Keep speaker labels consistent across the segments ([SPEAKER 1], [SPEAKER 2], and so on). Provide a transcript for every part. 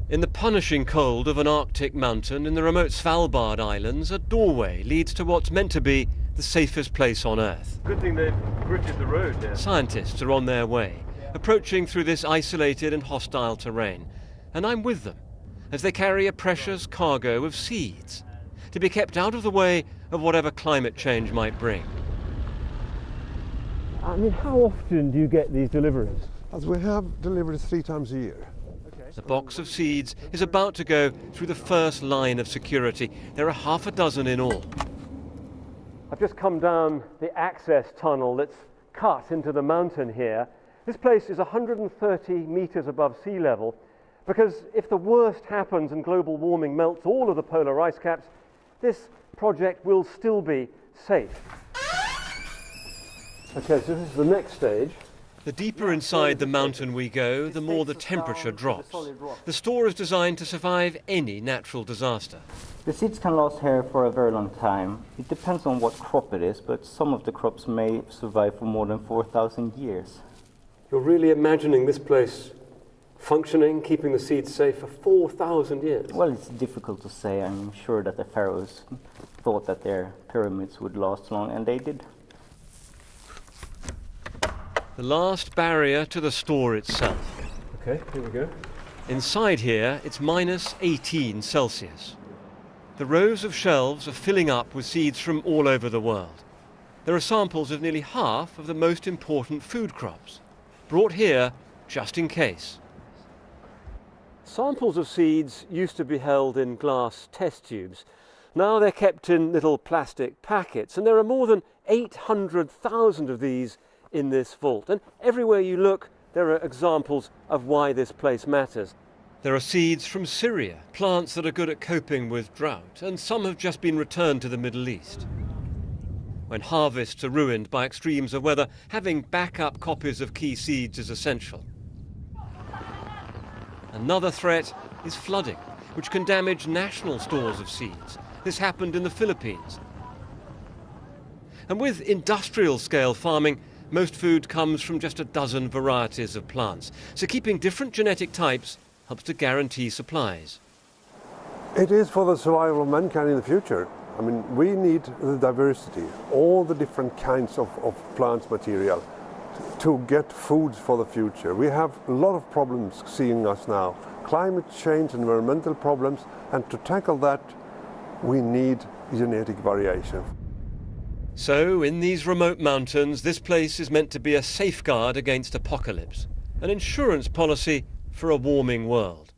[SPEAKER 1] In the punishing cold of an Arctic mountain in the remote Svalbard Islands, a doorway leads to what's meant to be the safest place on Earth.
[SPEAKER 2] Good thing they've gritted the road here.
[SPEAKER 1] Scientists are on their way, approaching through this isolated and hostile terrain, and I'm with them as they carry a precious cargo of seeds to be kept out of the way of whatever climate change might bring.
[SPEAKER 2] I mean, how often do you get these deliveries?
[SPEAKER 3] As we have deliveries 3 times a year.
[SPEAKER 1] The box of seeds is about to go through the first line of security. There are half a dozen in all.
[SPEAKER 2] I've just come down the access tunnel that's cut into the mountain here. This place is 130 meters above sea level because if the worst happens and global warming melts all of the polar ice caps, this project will still be safe. Okay, so this is the next stage.
[SPEAKER 1] The deeper inside the mountain we go, the more the temperature drops. The store is designed to survive any natural disaster.
[SPEAKER 4] The seeds can last here for a very long time. It depends on what crop it is, but some of the crops may survive for more than 4,000 years.
[SPEAKER 2] You're really imagining this place functioning, keeping the seeds safe for 4,000 years?
[SPEAKER 4] Well, it's difficult to say. I'm sure that the pharaohs thought that their pyramids would last long, and they did.
[SPEAKER 1] The last barrier to the store itself.
[SPEAKER 2] Okay, here we go.
[SPEAKER 1] Inside here, it's minus 18 Celsius. The rows of shelves are filling up with seeds from all over the world. There are samples of nearly half of the most important food crops, brought here just in case.
[SPEAKER 2] Samples of seeds used to be held in glass test tubes. Now they're kept in little plastic packets, and there are more than 800,000 of these in this vault. And everywhere you look, there are examples of why this place matters.
[SPEAKER 1] There are seeds from Syria, plants that are good at coping with drought, and some have just been returned to the Middle East. When harvests are ruined by extremes of weather, having backup copies of key seeds is essential. Another threat is flooding, which can damage national stores of seeds. This happened in the Philippines. And with industrial-scale farming, most food comes from just a dozen varieties of plants. So keeping different genetic types helps to guarantee supplies.
[SPEAKER 3] It is for the survival of mankind in the future. I mean, we need the diversity, all the different kinds of plant material to get food for the future. We have a lot of problems seeing us now. Climate change, environmental problems, and to tackle that, we need genetic variation.
[SPEAKER 1] So, in these remote mountains, this place is meant to be a safeguard against apocalypse, an insurance policy for a warming world.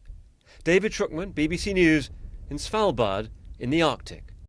[SPEAKER 1] David Shukman, BBC News, in Svalbard, in the Arctic.